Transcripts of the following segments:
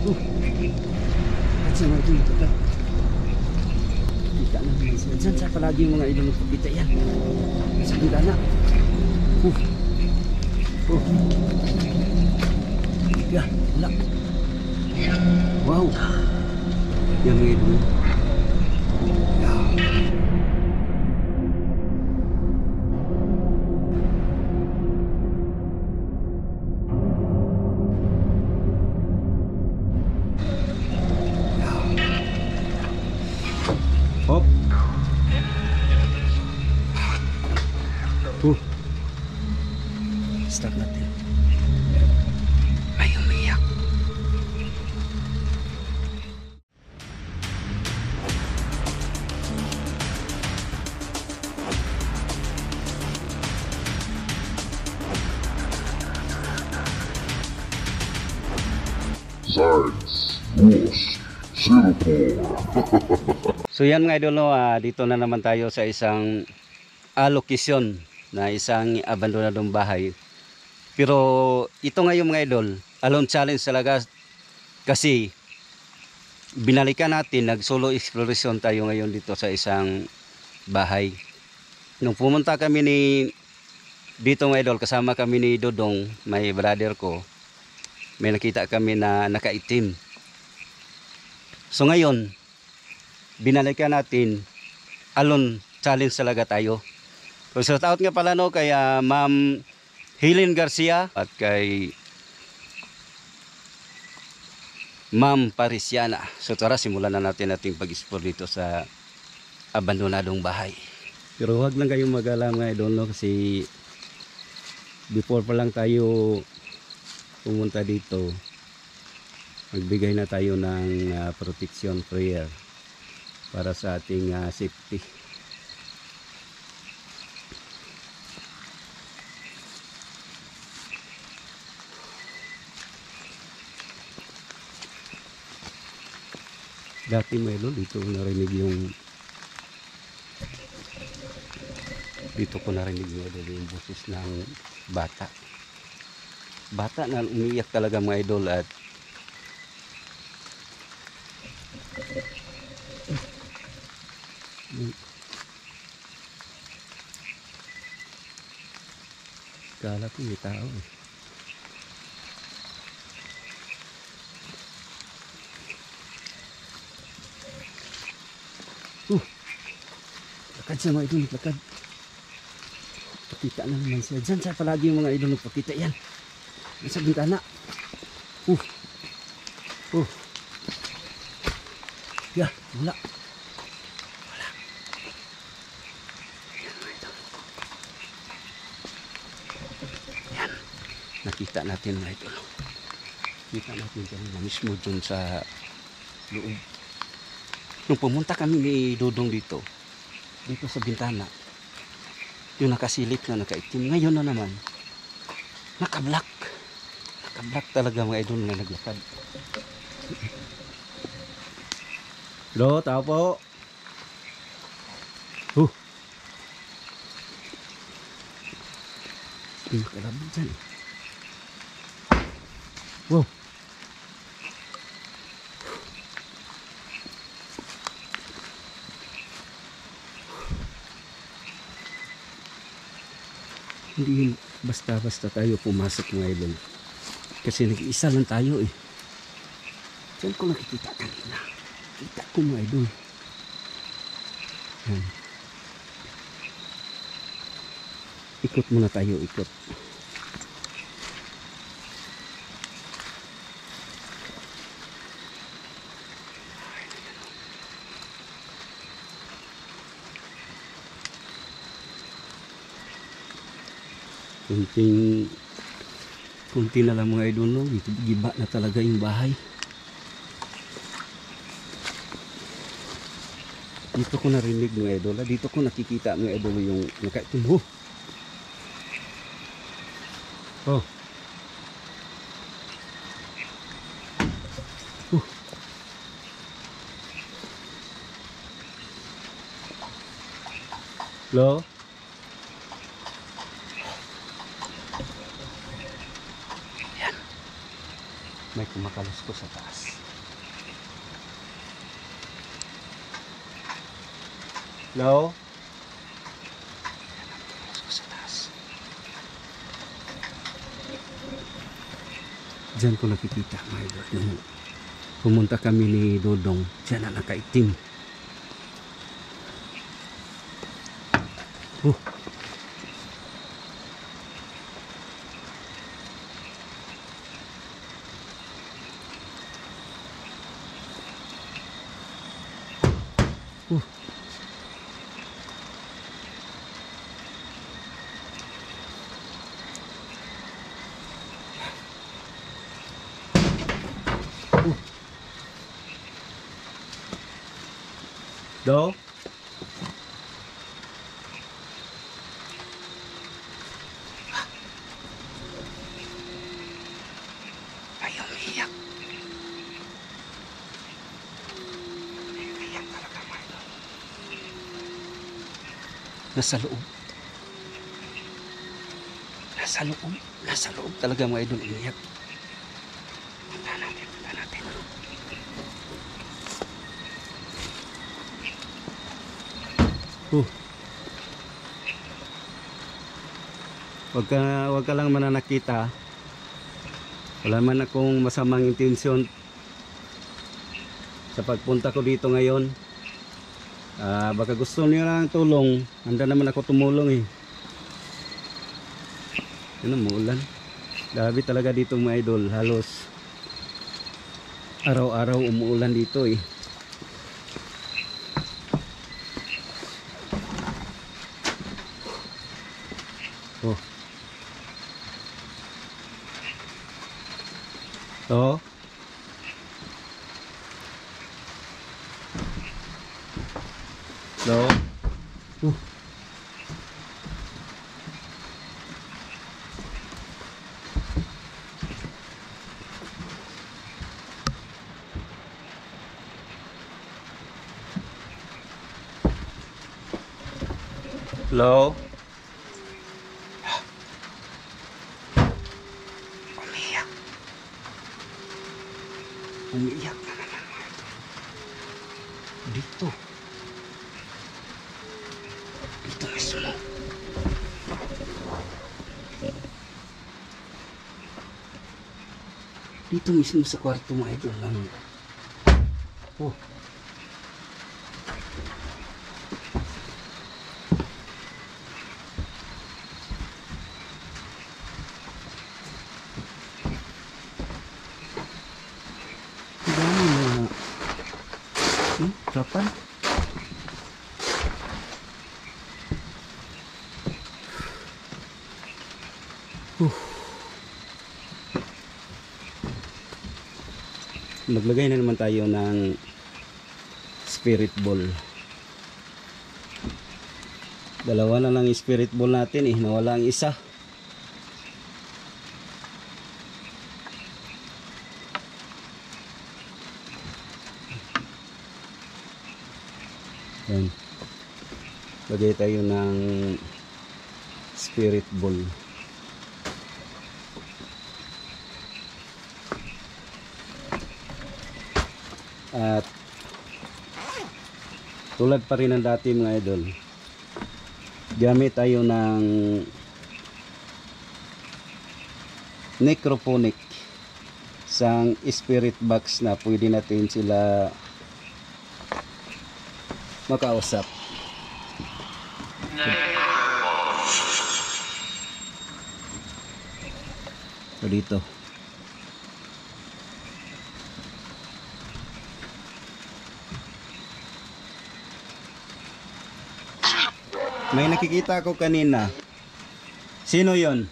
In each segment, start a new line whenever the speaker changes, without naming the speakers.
At sa mga idol, kita na naman sila. Diyan sa palagi yung mga idol kita yan. Sa bintana. Ya, wala. Wow. Yan mga idol. Ya. Hop. Start natin. Ay, umiyak.
Science, Rules, Singapore.
So yan mga idol, no, dito na naman tayo sa isang location na isang abandonadong bahay. Pero ito ngayon mga idol, alone challenge talaga kasi binalikan natin, nag solo exploration tayo ngayon dito sa isang bahay. Nung pumunta kami dito mga idol, kasama kami ni Dodong, may brother ko, may nakita kami na nakaitim. So ngayon, binalikan natin, alone challenge talaga tayo. So shout out nga pala no kay Ma'am Helen Garcia at kay Ma'am Parisiana. So tara, simulan na natin ating pag-explore dito sa abandonadong bahay. Pero huwag lang kayong mag-alala mga idol, no, kasi before pa lang tayo pumunta dito, magbigay na tayo ng protection prayer para sa ating safety. Dati may dito narinig dito ko narinig yung boses ng bata na umiiyak talaga mga idol. At kala ko may tao eh. Lakad siya mga idol, lakad. Pakita na naman siya. Diyan siya palagi yung mga idol, pakita yan. Sa bintana. Ya, wala. Yan mga idol. Yan. Nakita natin mga idol. Nakita natin dyan na mismo dun sa loob. Nung pumunta kami ni Dodong dito sa bintana, yung nakasilip na nakaitim. Ngayon na naman nakablock talaga mga idol na naglakad. Hello, tao po. Hindi makalabot dyan. Wow. Hindi basta-basta tayo pumasok mga idol. Kasi nag-iisa lang tayo eh. Saan ko nakikita kanina? Kita ko mga idol. Yan. Ikot muna tayo, ikot. Kunti na lang mga idol, no? Giba na talaga yung bahay. Dito ko narinig mga idol, dito ko nakikita mga idol yung nakaitim. Hello? May may kumakalos ko sa taas. Hello? Diyan ko nakikita mga idol. Nung pumunta kami ni Dodong, diyan na nakaitim. Do? Ayaw umiyak. Umiyak talaga mga idol. Nasa loob. Nasa loob. Nasa loob talaga mga idol umiyak. Punta natin, punta natin. Wag ka lang mananakita. Wala man akong masamang intensyon sa pagpunta ko dito ngayon. Baka gusto niyo lang tulong, handa naman ako tumulong eh. Yun ang muulan. Grabe talaga dito mga idol, halos araw-araw umuulan dito eh. Oh. Oh. No. Hello. Umiyak. Umiyak na naman mga ito. Dito. Dito mismo. Dito mismo sa kwarto mga ito lang. Oh. Kapan? Maglagay na naman tayo ng spirit ball. Dalawa na lang yung spirit ball natin eh, nawala ang isa. Yan. Lagay tayo ng spirit ball. At tulad pa rin ng dati mga idol, gamit tayo ng necrophonic, isang spirit box na pwede natin sila makausap. So dito may nakikita ako kanina. Sino yon?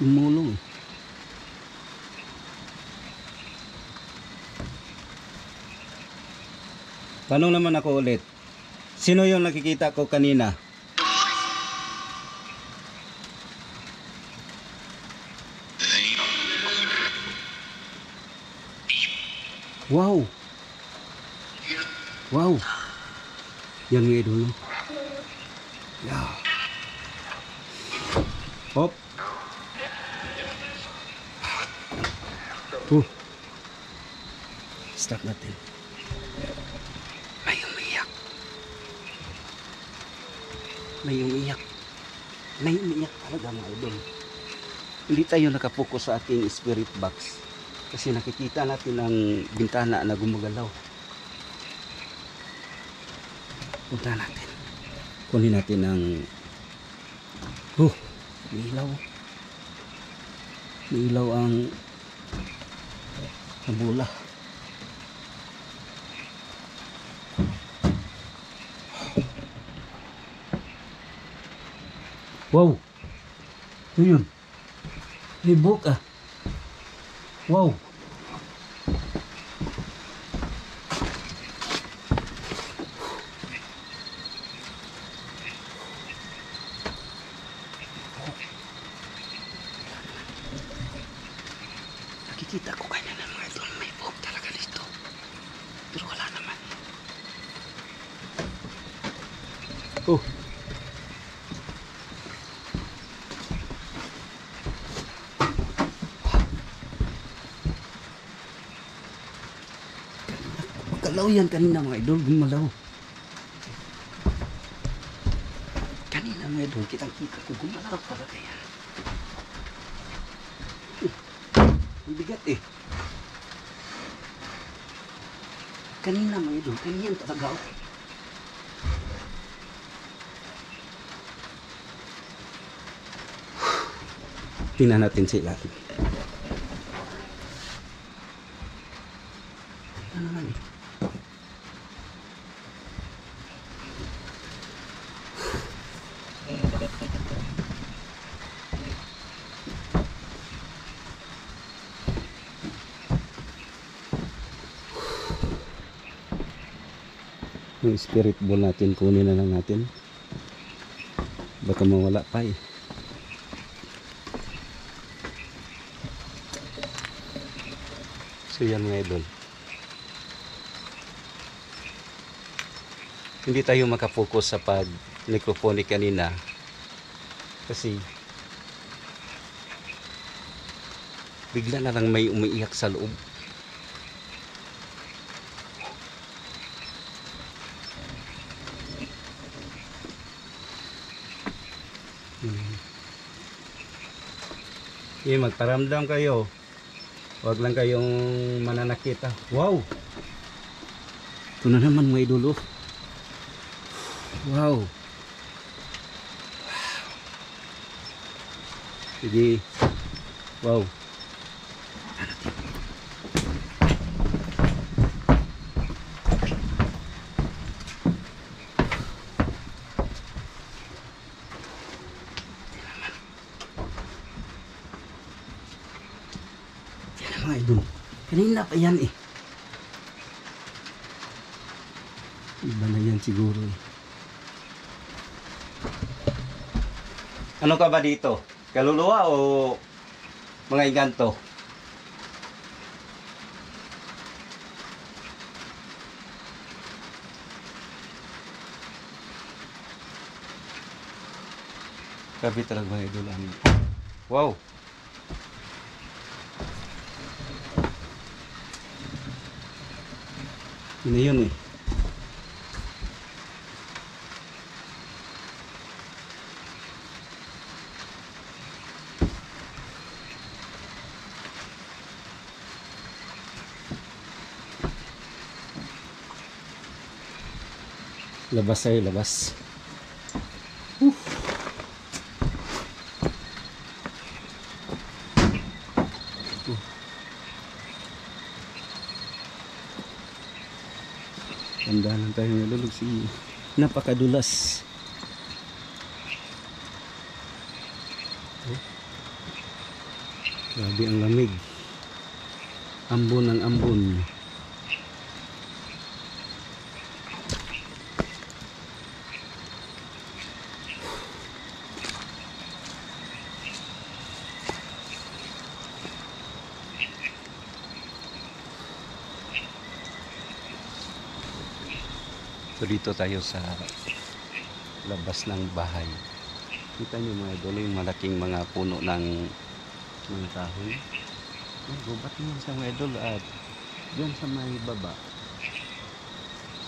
Umulong. Tanong naman ako ulit. Sino yung nakikita ko kanina? Wow! Wow! Yan mga idol, no? Yeah. Hop! Start natin. May umiyak. May umiyak. May umiyak talaga mga idol. Hindi tayo nakapokus sa ating spirit box. Kasi nakikita natin ang bintana na gumagalaw. Punta natin. Kunin natin ang may ilaw. May ilaw ang bola. Wow! Ito yun. May buhok ah. Wow! Nakikita ko kanya ng mga idol. May buhok talaga dito. Pero wala naman. Oh! Gumalaw yan kanina mga idol, gumalaw. Kanina mga idol, kitang-kita ko, gumalaw talaga yan. Ang bigat eh. Kanina mga idol, kanyan talaga ako. Tingnan natin sila. Ano naman eh. Yung spirit ball natin, kunin na lang natin. Baka mawala pa eh. So yan mga idol. Hindi tayo makapokus sa pag-necrophonic kanina. Kasi bigla na lang may umiiyak sa loob. Magparamdam kayo. Huwag lang kayong mananakita. Wow! Ito na naman mga idol. Wow! Sige. Wow! Mga idol, kanina pa yan eh. Iba na yan siguro eh. Ano ka ba dito? Kaluluwa o mga inganto? Grabe talaga mga idol. Wow! Yun na yun eh. Labas tayo, labas. Tandaan lang tayo nalulog si napakadulas. Grabe ang lamig. Ambon ang ambon. So dito tayo sa labas ng bahay. Kita nyo mga idol, yung malaking mga puno ng mga kahoy. Gubat naman sa mga idol at diyan sa may baba.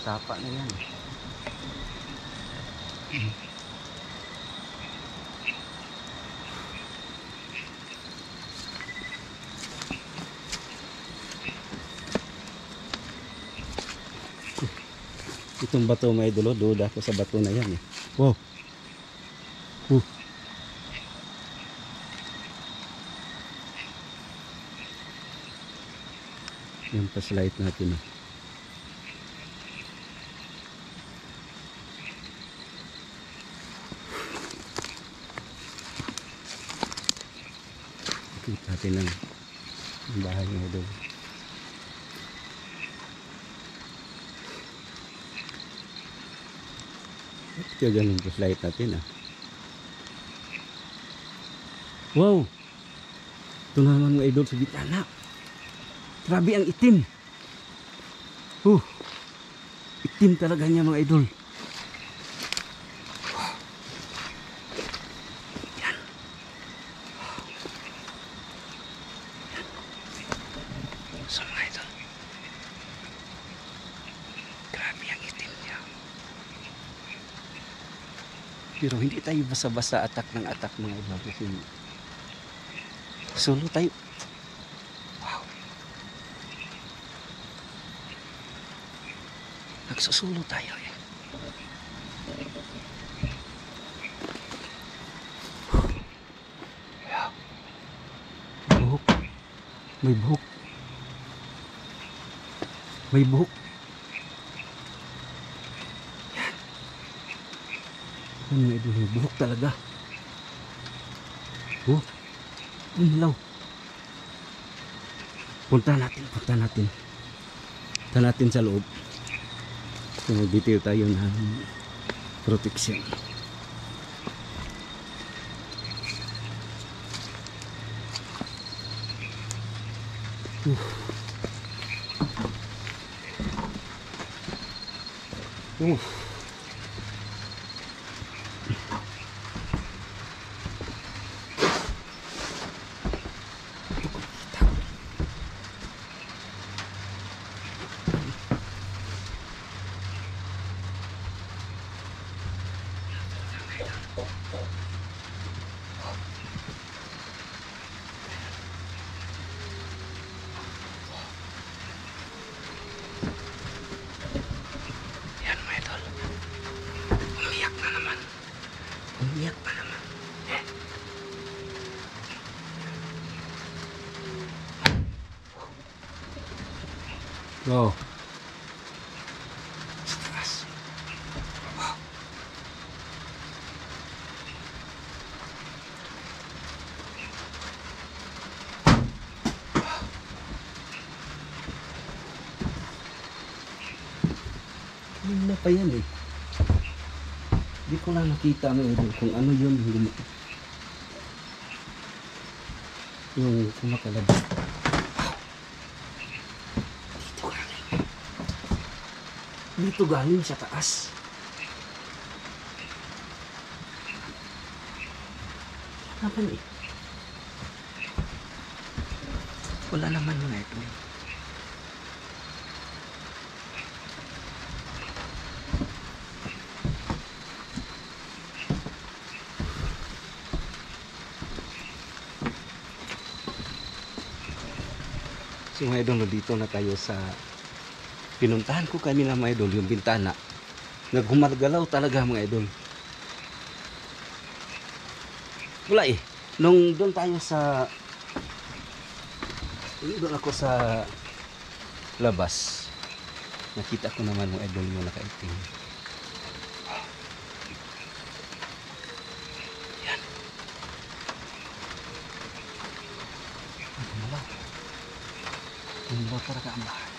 Sapa na yan. Itong bato mga idol, duda ko sa bato na yan eh. Wow. Yung pa-slide natin eh. Kita natin ang bahay mga idol. Ito ganun pa-slide natin ah. Wow! Ito naman mga idol sa bitana. Grabe ang itim. Itim talaga niya mga idol. Yan. So mga idol. Grabe ang itim niya. Pero hindi tayo basta-basta atak ng atak mga idol. Kasi solo tayo. Nagsusulo tayo eh. Buhok. May buhok. May buhok. Yan. Ano ito? May buhok talaga. Umlaw. Punta natin. Punta natin sa loob. So, magbitiw tayo ng protection. Umiyak pa naman. Go. Sa taas. Ano pa yan eh. Hindi ko lang nakita kung ano yun yung kumakalabas. Dito galing sa taas. Naman eh. Wala naman na ito. So mga idol, dito na tayo sa pinuntahan ko kami na mga idol, yung bintana. Naghumargalaw talaga mga idol. Wala eh. Nung doon tayo sa doon ako sa labas, nakita ko naman mga idol yung nakaitim. Yan. Tumbaw talaga ang bahay.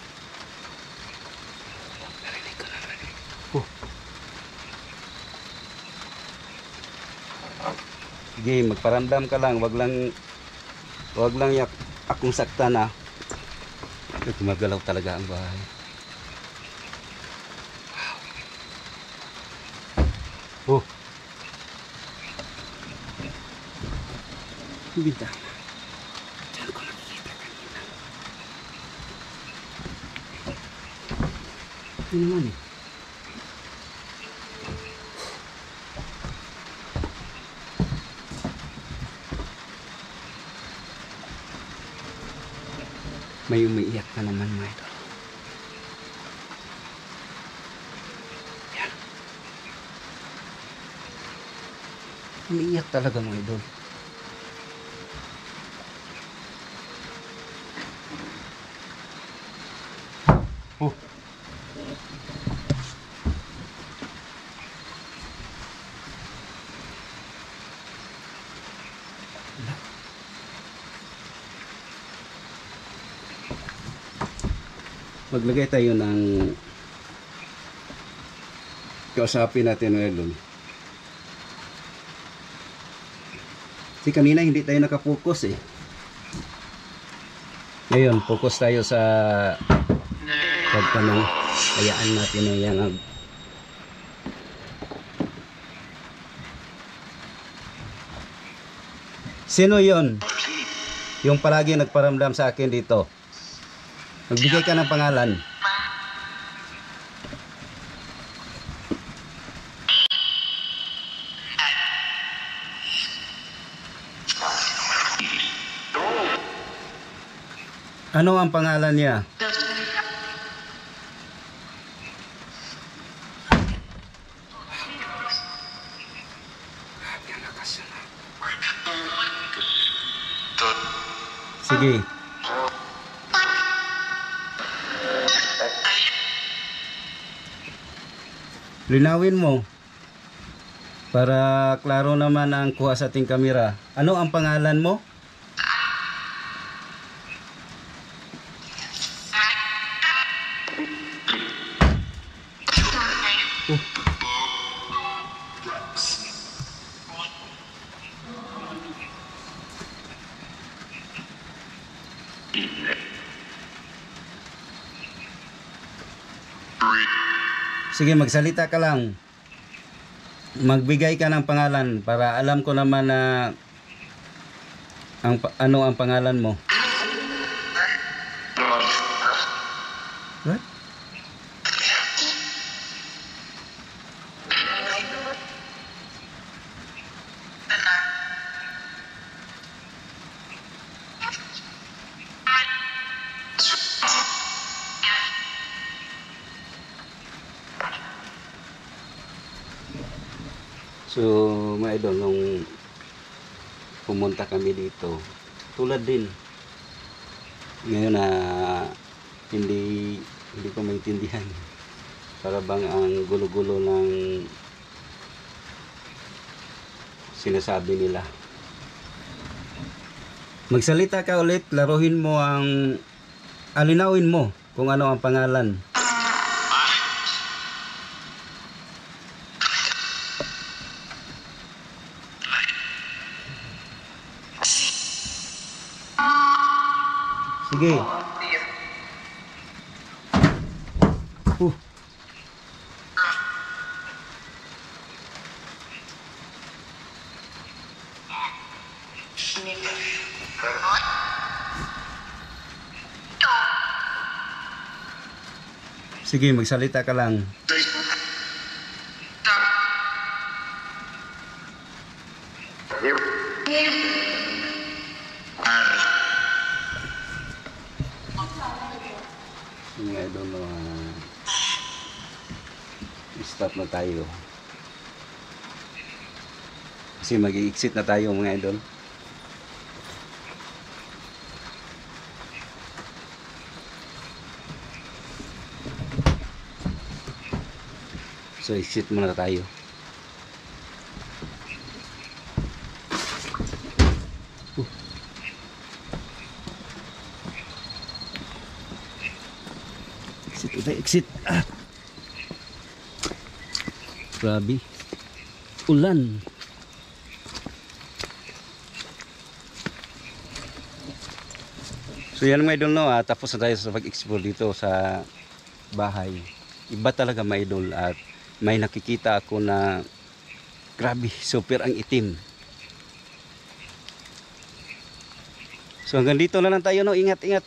Narinig ko naman eh. Sige, magparamdam ka lang. Wag lang akong sakta na. Gumagalaw talaga ang bahay. Wow. Oh. Bintana. Diyan ko nakikita kanina. Ano naman eh? May umiiyak na naman mga idol. Yan. Umiiyak talaga mga idol. Oh. Maglagay tayo ng kausapin natin mga idol. Kasi kanina hindi tayo nakapokus eh. Ngayon, focus tayo sa pagtanong. Hayaan natin na yan. Sino yon? Yung palagi nagparamdam sa akin dito. Magbigay ka ng pangalan. Ano ang pangalan niya? Sige. Linawin mo para klaro naman ang kuha sa ating kamera. Ano ang pangalan mo? Sige, magsalita ka lang. Magbigay ka ng pangalan para alam ko naman na ano ang pangalan mo. What? So, mga idol, nung pumunta kami dito, tulad din. Ngayon na hindi ko maintindihan. Para bang ang gulo-gulo ng sinasabi nila. Magsalita ka ulit, laruhin mo alinawin mo kung ano ang pangalan. Sige. Sige, magsalita ka lang. I don't know. Stop na tayo. Kasi mag-i-exit na tayo mga idol. So exit muna tayo. Exit. Grabe. Ulan. So yan mga idol, no, tapos na tayo sa pag-explore dito sa bahay. Iba talaga mga idol, at may nakikita ako na Grabe, super ang itim. So hanggang dito na lang tayo, no. Ingat, ingat.